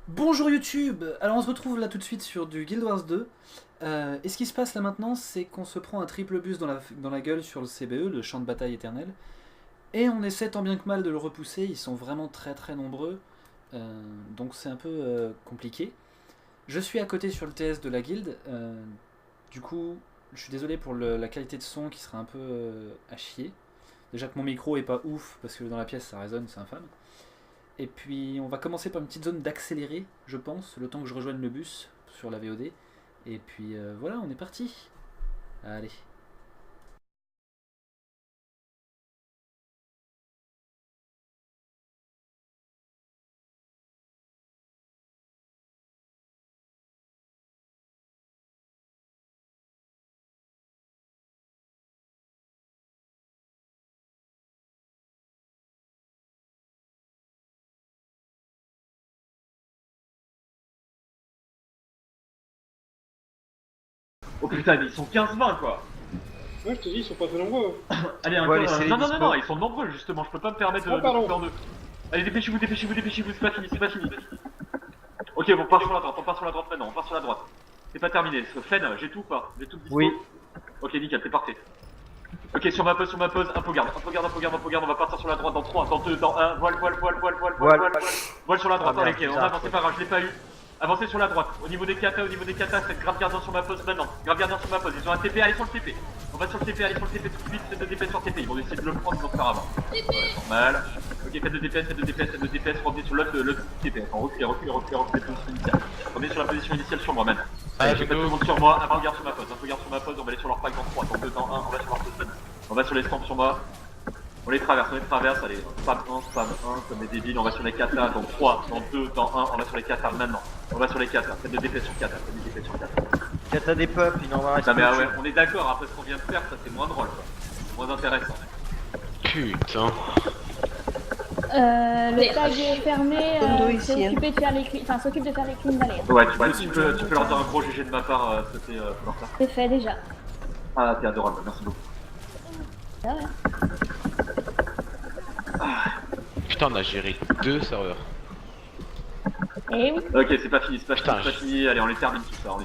Bonjour YouTube. Alors on se retrouve là tout de suite sur du Guild Wars 2. Et ce qui se passe là maintenant, c'est qu'on se prend un triple bus dans la gueule sur le CBE, le champ de bataille éternel. Et on essaie tant bien que mal de le repousser, ils sont vraiment très très nombreux. Donc c'est un peu compliqué. Je suis à côté sur le TS de la guilde. Du coup, je suis désolé pour la qualité de son qui sera un peu à chier. Déjà que mon micro est pas ouf, parce que dans la pièce ça résonne, c'est infâme. Et puis on va commencer par une petite zone d'accéléré, je pense, le temps que je rejoigne le bus sur la VOD. Et puis voilà, on est parti. Allez. Oh putain, ils sont 15-20 quoi. Ouais, je te dis, ils sont pas très nombreux. Allez, Ouais, les séries non, non, non, dispo. non, ils sont nombreux justement, je peux pas me permettre Oh, de pardon. couper en deux. Allez, dépêchez-vous, dépêchez-vous, dépêchez-vous, c'est pas fini, c'est pas fini. Ok, on part sur la droite, on part sur la droite maintenant, on part sur la droite. C'est pas terminé, Fen, j'ai tout ou pas? J'ai tout dispo. Oui. Ok, nickel, c'est parfait. Ok, sur ma pause, un peu garde, on va partir sur la droite dans 3, dans 2, dans 1, voile sur la droite, Ah, merde, allez, ok, on bizarre, avance, c'est pas grave, je l'ai pas eu. Avancez sur la droite, au niveau des katas, faites grave gardien sur ma pause maintenant. Grave gardien sur ma pause, ils ont un TP, allez sur le TP. On va sur le TP, allez sur le TP tout de suite, faites de DPS sur TP, ils vont essayer de le prendre, ils vont se faire avant. Normal. Ok, faites de DPS, revenez sur l'autre TP. Reculez, position initiale. Revenez sur la position initiale sur moi maintenant. Allez, j'ai pas tout le monde sur moi, un peu garde sur ma pause, on va aller sur leur pack dans 3, dans 2, dans 1, on va sur leur pause. On va sur les stamps sur moi. On les traverse, allez, spam 1, comme des débiles, on va sur les katas, dans 3, dans 2, dans 1, on va sur les katas maintenant. On va sur les katas, faites de DPS sur katas, Kata des peuples, il en va rester. Non mais ah ouais, on est d'accord, après ce qu'on vient de faire, ça c'est moins drôle quoi. Moins intéressant. Putain. Le tag est fermé, c'est occupé de faire les s'occupe de faire les clean d'aller. Ouais, tu peux leur dire un gros GG de ma part, c'était Florentin. C'est fait déjà. Ah, t'es adorable, merci beaucoup. Ah ouais. Putain, on a géré 2 serveurs. Eh oui. Ok, c'est pas fini, Putain, fini, allez, on les termine tout ça,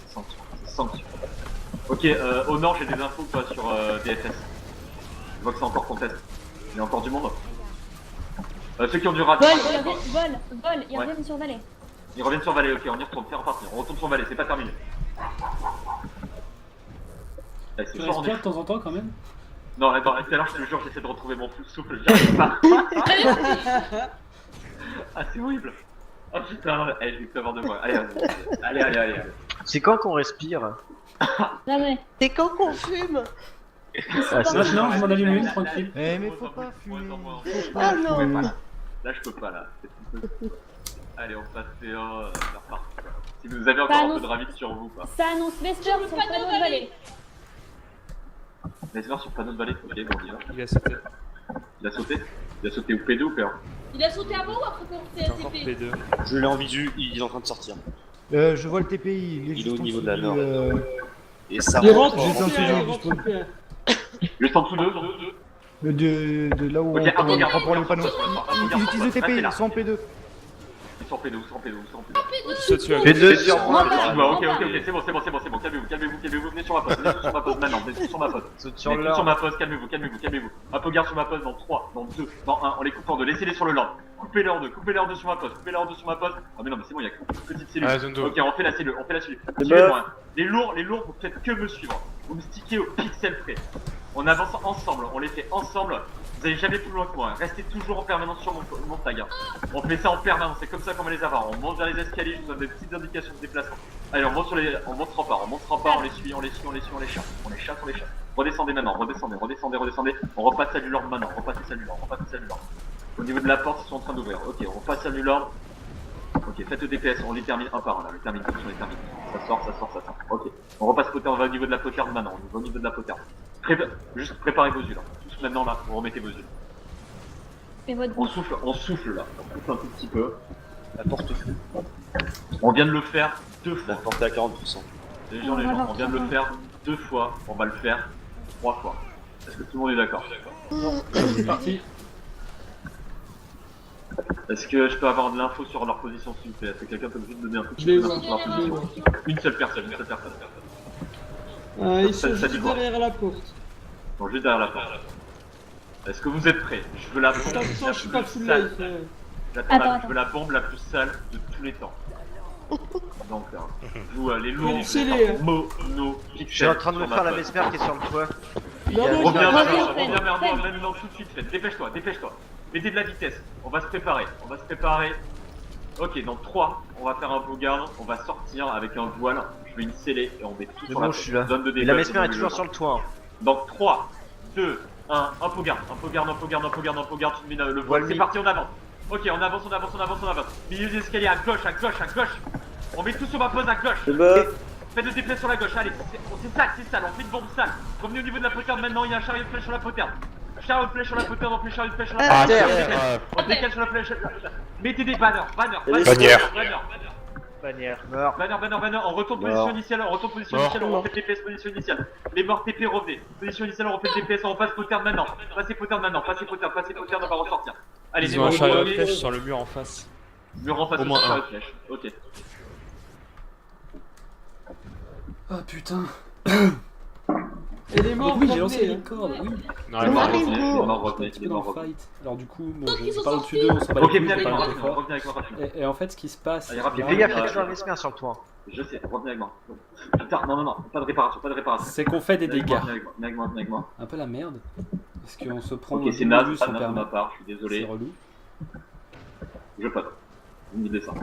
c'est sanction. Ok, au nord, j'ai des infos quoi sur DFS. Je vois que c'est encore contest. Il y a encore du monde. Ceux qui ont du rat. Vol, ils Ouais. reviennent sur Vallée. Ils reviennent sur Vallée, ok, on y retourne, faire repartir. On retourne sur Vallée, c'est pas terminé. Eh, c'est Tu fort, on est- respires de temps en temps quand même. Non, attends, tout à l'heure, je te jure, j'essaie de retrouver mon souffle, j'y arrive pas. Ah, c'est horrible. Oh putain, j'ai eu peur de moi. Allez. C'est quand qu'on respire? Jamais. C'est quand qu'on fume? Ah, c'est Maintenant, je m'en allume une, tranquille. mais faut pas fumer. Ah non. Là, je peux pas, là. Allez, on passe PA, c'est reparti. Si vous avez encore Ça un peu annonce- de ravite sur vous, quoi. Ça annonce Vesper sur le panneau de Vallée. Laisse voir sur le panneau de balai, ok, bon, on y va. Il a sauté. Il a sauté ou P2 ou P1? Il a sauté avant ou après qu'on fait Encore ATP? P2. Je l'ai en visu, il est en train de sortir. Je vois le TPI, Il est juste au en niveau dessous de la du, nord. Et ça Il rentre. rentre, juste en dessous du rentre, spawn. Juste en dessous d'eux. de là où Ok, on regarde, prend pour les panneaux. Ils utilisent le TPI, Restez ils là. sont en P2. Ils sont en P2. Saute sur P2 sur Ouais, moi. ok, c'est bon, calmez-vous, venez sur ma poste, maintenant, venez sur ma poste. Saute Sur ma poste, calmez-vous. Un peu garde sur ma poste dans 3, dans 2, dans 1, on les coupe en deux, laissez-les sur le land. Coupez-les en deux sur ma poste, Ah mais non mais c'est bon, il y a qu'une petite cellule. Ah, zone deux. Ok, on fait la cellule. Suivez-moi. Les lourds, vous faites que me suivre. Vous me stickez au pixel près. On avance ensemble, on les fait ensemble. Vous allez jamais plus loin que moi, restez toujours en permanence sur mon tag. On fait ça en permanence, c'est comme ça qu'on va les avoir. On monte vers les escaliers, je vous donne des petites indications de déplacement. Allez, on monte rempart, on les suit, on les chasse. Redescendez maintenant, redescendez. On repasse à du lord maintenant, Au niveau de la porte, ils sont en train d'ouvrir. Ok, on repasse à du lord. Ok, faites le DPS, on les termine un par un là, on les termine. Ça sort. Ok, on repasse poterne, on va au niveau de la poterne maintenant, Juste préparez vos yeux là. Tous maintenant là, vous remettez vos yeux. Et votre On souffle là, on souffle un tout petit peu. La porte feu. On vient de le faire 2 La fois. porte est à 40%. Les gens, on vient de le faire 2 fois, on va le faire 3 fois. Est-ce que tout le monde est d'accord? C'est parti. Est-ce que je peux avoir de l'info sur leur position s'il vous plaît? Est-ce que quelqu'un peut me donner un peu Je vais de voir. sur leur position? Une seule personne. Ils Ça sont dit juste quoi? derrière la porte. Bon, juste derrière la porte. Est-ce que vous êtes prêts? Je veux la bombe la Attention, je suis pas plus full sale. life. Attends. Je veux la bombe la plus sale de tous les temps. Donc, vous, les lourds, Scellé, hein. mono, Je suis en train de me faire la mesmer qui est sur le toit. Non, Reviens Reviens, vers moi, Fred. maintenant tout de suite, Fred. Dépêche-toi. Mettez de la vitesse. On va se préparer. Ok, dans 3, on va faire un bougarde. On va sortir avec un voile. Je vais une sceller et on met tout C'est sur bon, la je suis là. zone de Et dégâts. la mesmer est toujours sur le toit. Donc 3, 2, 1, un pogarde. Tu mets le voile. C'est parti, on avance. Ok, on avance. Milieu des escaliers à gauche. On met tout sur ma pose à gauche. Faites le déplacer sur la gauche, allez, c'est sale, on fait une bombe sale. Revenez au niveau de la poterne maintenant, il y a un chariot de flèche sur la poterne. Chariot de flèche sur la poterne, on fait chariot de flèche sur la Ah, poterne. terre. On décale sur la flèche. Mettez des banners. Bannière. Meurs. Banner, on retourne position initiale, on refait le DPS position initiale. Les morts TP, revenez. Position initiale, on refait le DPS, on passe poterne maintenant. Passez poterne, on va ressortir. Allez, Ils ont un chariot de flèche sur le mur en face. Mur en face, Au moins chariot un. de flèche. Ok. Ah putain. Et les morts, Oui, j'ai lancé revenez, les cordes, oui. Non, elle est morte. Un petit peu dans le fight. Alors du coup, bon, Donc, ils je sont parle sortis. au-dessus d'eux, on s'en bat les Ok, couilles, venez je avec parle moi, un peu fort. revenez avec moi rapidement. Et en fait, ce qui se passe... Allez, rapide. Et fais gaffe, il y a toujours un mesmer sur le toit. Je sais, revenez avec moi. Putain, non, pas de réparation. C'est qu'on fait des Venez dégâts. avec moi. Un peu la merde. Parce qu'on se prend Ok, c'est deux naze, bonus pas sans naze de ma permis. part, je suis C'est désolé. relou. Je pote. Vous me dites ça.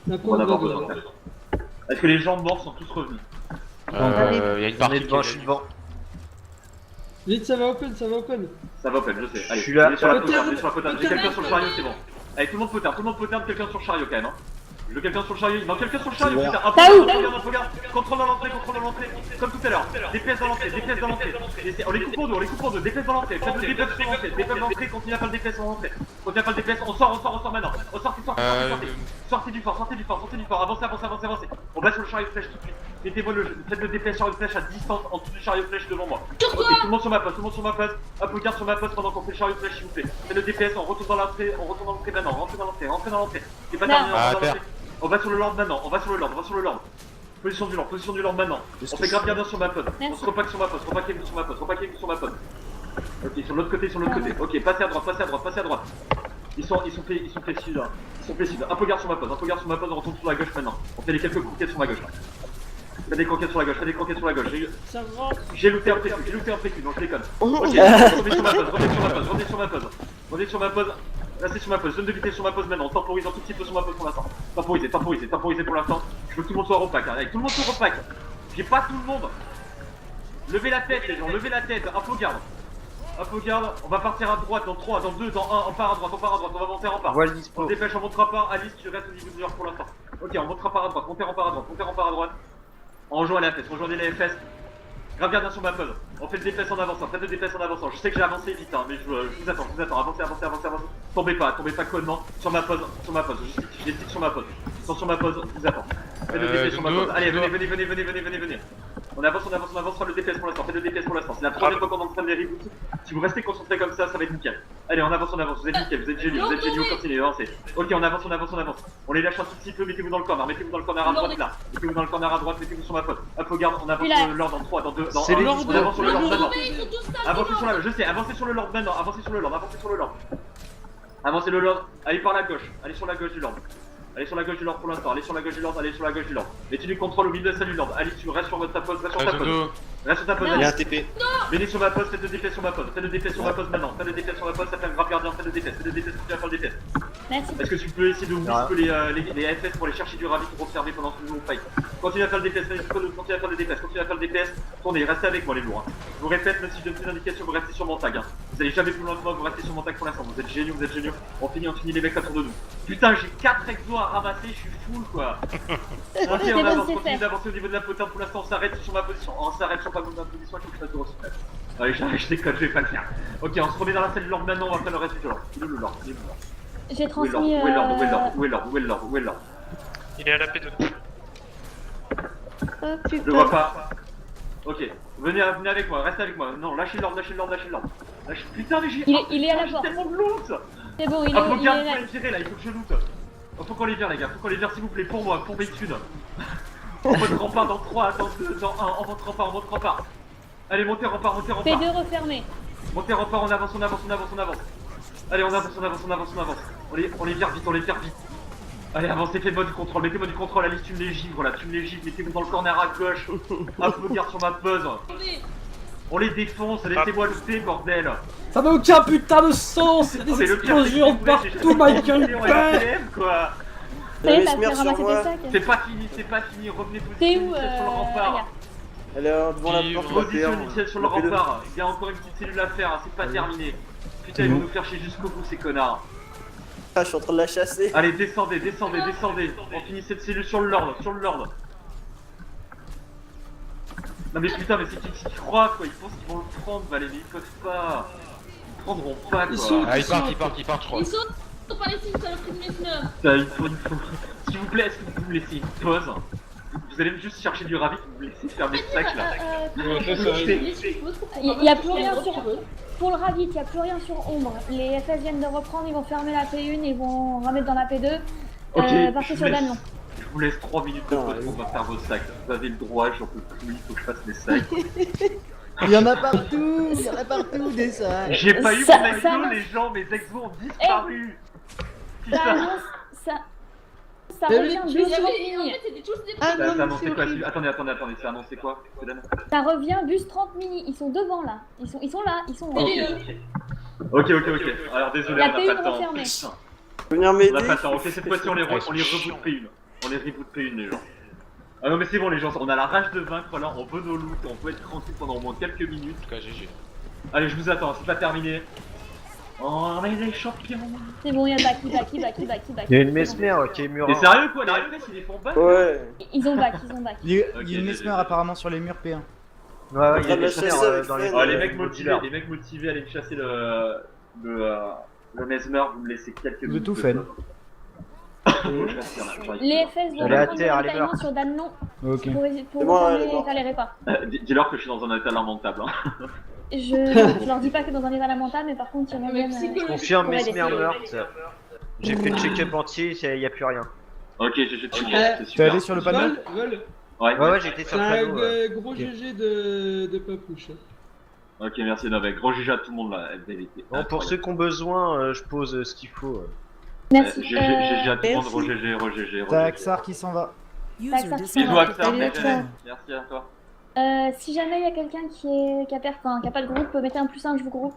La On va en avoir pauvre besoin. là-bas. Est-ce que les gens morts sont tous revenus? Il y a une On partie est devant, je suis qui est... devant. Vite, ça va open. Ça va open, je sais. Allez, Je suis là. venez sur la Poterne, poterne, sur la poterne. J'ai quelqu'un sur le chariot, c'est bon. Allez, tout le monde poterne, quelqu'un sur le chariot quand même. Hein. Je veux quelqu'un sur le chariot, non, quelqu'un sur le chariot, putain. Un T'as où regarde. Contrôle dans l'entrée, comme tout à l'heure. Des pièces dans l'entrée. On les coupe en deux, des pièces dans l'entrée. Faites le DPS sur l'entrée, des pièces dans l'entrée, continuez à faire le DPS sur l'entrée. On sort maintenant. Sortez du fort, avancez. On va sur le chariot de flèche tout de suite. Faites le DPS chariot de flèche à distance en dessous du chariot de flèche devant moi. Ok, tout le monde sur ma poste, un peu garde sur ma poste pendant qu'on fait le chariot de flèche s'il vous plaît. Faites le DPS, on retourne dans l'entrée maintenant, rentrez dans l'entrée. C'est pas terminé, Ah, on va dans terre. l'entrée. On va sur le lord maintenant, Position du lord maintenant. On fait grave gardien sur ma poste. On se repack sur ma poste, repackez-vous sur ma poste. Ok, sur l'autre côté. Ok, passez à droite. Ils sont flexibles là. Un peu garde sur ma poste, on retourne sur la gauche maintenant. On fait les quelques conquêtes sur ma gauche là. Fais des conquêtes sur la gauche. Ça rentre. J'ai looté un précu, donc je déconne. Ok, revenez sur ma pose. Restez sur ma pose, zone de vitesse sur ma pose maintenant. On temporise un tout petit peu sur ma pose pour l'instant. Temporisez pour l'instant. Je veux que tout le monde soit repack. Allez, tout le monde soit repack. J'ai pas tout le monde. Levez la tête, les gens, un peu garde. On va partir à droite, dans 3, dans 2, dans 1. On part à droite, on va monter en part. Voile On dispo. se dépêche, on montera pas. Alice, tu restes au niveau du heure pour l'instant. Ok, on montera pas à droite, montez en part à droite. On rejoint les FS, Grave gardien sur ma pose. On fait le DPS en avançant, Je sais que j'ai avancé vite, hein, mais je vous attends. Avancez. Tombez pas connement. Sur ma pose. J'ai dit sur ma pose. Ils sont sur ma pose, je vous attends. Faites le DPS sur ma pose. Allez, venez. On avance, faire le DPS pour l'instant. C'est la première fois qu'on entraîne les reboots. Si vous restez concentrés comme ça va être nickel. Allez, on avance. Vous êtes nickel, vous êtes géniaux, continuez, avancez. Ok, on avance. On les lâche un tout petit peu, mettez-vous dans le corner à droite là. Mettez-vous sur ma pote. Un peu garde, on avance sur le lord dans 3, dans 2, dans 1. On avance sur le lord maintenant. Avancez sur le lord maintenant, avancez sur le lord. Allez par la gauche, allez sur la gauche du lord. Pour l'instant, allez sur la gauche du lord. Mettez du contrôle au milieu de du lord. Allez, tu restes sur ta pose, reste sur ta pose. Il y a un TP. Venez sur ma pose, faites le DPS sur ma pose. Maintenant. Ça fait un grave gardien, faites le DPS, continue à faire le DPS. Merci. Est-ce que tu peux essayer de whisper les FS pour aller chercher du ravi pour observer pendant ce nouveau fight? Continue à faire le DPS, Tournez, restez avec moi les lourds. Je vous répète, même si je donne plus d'indications, vous restez sur mon tag. Vous allez jamais plus loin que moi, vous restez sur mon tag pour l'instant. Vous êtes géniaux. On finit les mecs autour de nous. Putain, j'ai 4 exos à ramasser, je suis full quoi. Ok, on avance, continue d'avancer au niveau de la poterne pour l'instant, on s'arrête sur ma position. Il faut que je fasse de recyclage. Allez, je déconne, je vais pas le faire. Ok, on se remet dans la salle du lord maintenant, on va faire le reste du lord. Il est le lord. J'ai Où est transmis. le lord? Il est à la P2. Oh Je le putain. vois pas. Ok, venez avec moi, restez avec moi. Non, lâchez le lord. Putain, mais Il est à la j'ai porte. tellement de loot. C'est bon, il Ah, faut est faut là. les virer là, il faut que je loot. Oh, faut qu'on les vire les gars, faut qu'on les vire s'il vous plaît, pour moi, pour mes thunes. En mode rempart dans 3, dans 2, dans 1, en mode rempart. Allez, montez rempart. P2 refermé. Montez rempart, on avance. Allez, on avance. On les vire vite. Allez, avancez, faites moi du contrôle, mettez-moi du contrôle, Alice, tu me les givres là, mettez-vous dans le corner à gauche. Hop, me garde sur ma buzz. On les défonce, laissez-moi looter, bordel. Ça n'a aucun putain de sens. Il y a Oh, des mais le pire, c'est explosions que partout, Michael on Bay. est quoi. Ça y est, t'as fait ramasser tes sacs. C'est pas fini, revenez T'es où, position initiale sur le rempart. Elle est devant la porte. Position initiale sur le rempart. Il y a encore une petite cellule à faire, c'est pas terminé. Putain, ils vont nous faire chier jusqu'au bout, ces connards. Ah, je suis en train de la chasser. Allez, descendez. On finit cette cellule sur le Lord. Non mais putain, mais c'est qu'ils croient quoi, ils pensent qu'ils vont le prendre, Valé, mais ils peuvent pas. Ils prendront pas quoi. Ils sont- Ah, il part, je crois. Ils sautent par les signes, ça leur fait de mesmer. Putain, il faut... S'il vous plaît, est-ce que vous pouvez me laisser une pause? Vous allez juste chercher du ravi, vous me laissez faire mes sacs là. Il y a plus rien sur... Pour le Ravit, il y a plus rien sur Ombre. Les FS viennent de reprendre, ils vont fermer la P1, ils vont remettre dans la P2. Ok, Partez je sur vous laisse. Danlon. Je vous laisse 3 minutes de pause pour faire vos sacs. Vous avez le droit, j'en peux plus, il faut que je fasse mes sacs. Il y en a partout, des sacs. J'ai pas eu Ça- mon ça exo, marche. les gens, mes exos ont disparu. Ça Putain. annonce... Ça Mais revient oui, Il y 230 avait, en mini. fait, c'était tous des Ah non, Ça mais annoncé c'est quoi? horrible. Attendez, c'est annoncé quoi? Ça revient bus 30 mini. Ils sont devant là. Ils sont là. Ils sont Ok. Ok. Alors désolé, La on n'a P1 pas le temps. refermée. Putain. Venir On m'aider. n'a pas le temps. Ok, cette fois-ci on les Ah, ils sont reboot chiants. P1. On les reboot P1 les gens. Ah non mais c'est bon les gens, on a la rage de vaincre là, on veut nos loots, on peut être tranquille pendant au moins quelques minutes. En tout cas, GG. Allez, je vous attends, c'est pas terminé. Oh mais les champions. C'est bon, il y a Baki. Il y a une mesmer qui est T'es murin. sérieux quoi, la réflexe ils les font pas? Ouais. Ils ont back. Il y a Ok, une mesmer apparemment sur les murs P1. Ouais, il y a Ah, des bah, mesmer chasser avec dans les. Fred. Oh, les mecs dealers. motivés, allez me chasser le mesmer, vous me laissez quelques minutes. tout de fait. pause. Je reste là, j'arrive. Les FS vont Allez, à reprendre terre, le allez, ravitaillement meurt. sur Danlon Ok. pour C'est bon, elle est fermer morte. les repas. Dis-leur que je suis dans un état lamentable. Hein. Je leur dis pas que dans un état lamentable, mais par contre, ils reviennent. Je confirme, Ouais, mesmer des- meurtre. J'ai fait le check-up entier, il y a plus rien. Ok, j'ai tout, c'est T'es super. allé sur le panneau? Vol. Ouais, j'étais C'est sur le un panneau. gros GG de Papouche. Ok, merci, non, mais gros GG à tout le monde là, FDVT. Bon, pour ceux qui ont besoin, je pose ce qu'il faut. Merci. GG à tout le monde, merci. gros GG. T'as Axar qui s'en va. Bisous Axar, Allez, ciao. merci à toi. Si jamais il y a quelqu'un qui a pas de groupe, mettez un +1, je vous groupe.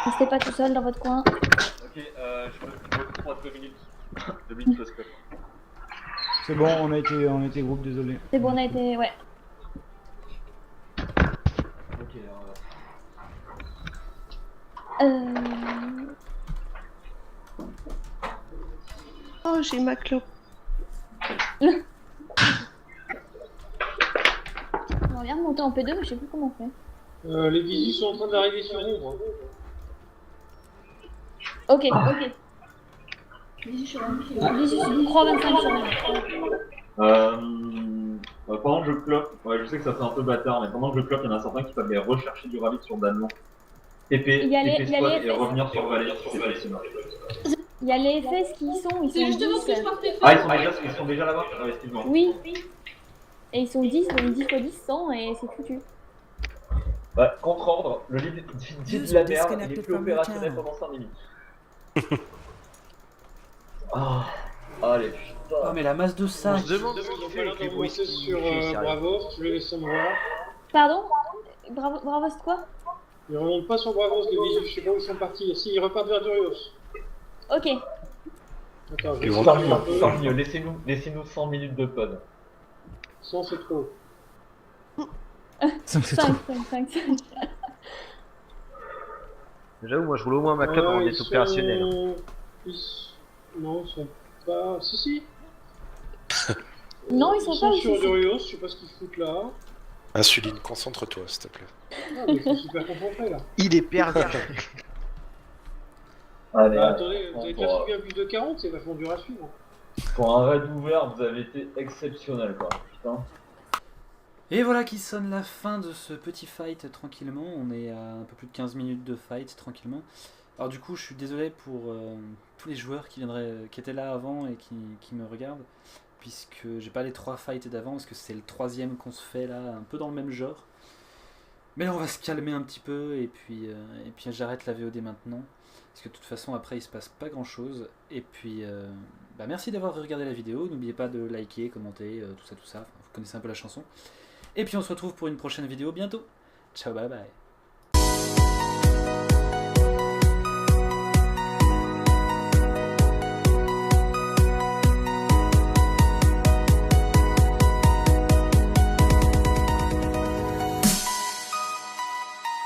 Restez pas tout seul dans votre coin. Ok, je me 3 2 minutes. 2 minutes post club. C'est bon, on a été groupe, désolé. C'est bon, on a été. Ouais. Ok, Oh, j'ai ma clope. On vient remonter en P2, mais je sais plus comment on fait. Les visus sont en train d'arriver sur Ombre. Ok. Visus 3,25 sur nous. Pendant que je clope, ouais, je sais que ça fait un peu bâtard, mais pendant que je clope, il y en a certains qui peuvent aller rechercher du ravit sur Danlon. TP, Il y a les- TP il y a squad les et FS. revenir sur Valais, TP sinon. Il y a les FS qui y sont, ils C'est sont justement ce que je 10. partais faire. Ah, ils sont déjà là-bas? Ah, excuse-moi. Oui. Et ils sont 10, donc 10 x 10, 100 et c'est foutu. Bah, contre-ordre, le lead dit de la merde, il est plus opérationnel pendant 5 minutes. Allez, putain. Oh mais la masse de On sacs. se demande Ils ce ont qu'il pas fait l'air avec les d'avancer whisky. sur Bravos, tu veux laisser me voir. Pardon Bravo, c'est quoi? Ils remontent pas sur Bravos de visus, je sais pas où ils sont partis. Si, ils repartent vers Durios. Ok. Attends, je vais Ils vont essayer de faire un peu. Tant mieux, laissez-nous 100 minutes de pod. 100 c'est trop. 5. J'avoue, moi je voulais au moins ma clope avant Ils d'être opérationnel. Non, ils sont pas. Si. Non, ils Ils sont sont pas sur ici. Durios, je sais pas ce qu'ils foutent là. Insuline, concentre-toi, s'il te plaît. Ah, mais ils sont super concentrés là. Il est perdu. Allez, Bah, attendez, vous avez déjà pour, suivi un plus de 40, c'est vachement dur à suivre. pour un raid ouvert, vous avez été exceptionnel quoi. Putain. Et voilà qui sonne la fin de ce petit fight tranquillement. On est à un peu plus de 15 minutes de fight tranquillement. Alors du coup, je suis désolé pour tous les joueurs qui étaient là avant et qui me regardent, puisque j'ai pas les 3 fights d'avant, parce que c'est le 3e qu'on se fait là, un peu dans le même genre. Mais là, on va se calmer un petit peu, et puis j'arrête la VOD maintenant, parce que de toute façon, après, il se passe pas grand-chose. Et puis, merci d'avoir regardé la vidéo, n'oubliez pas de liker, commenter, tout ça, enfin, vous connaissez un peu la chanson. Et puis on se retrouve pour une prochaine vidéo bientôt. Ciao, bye bye.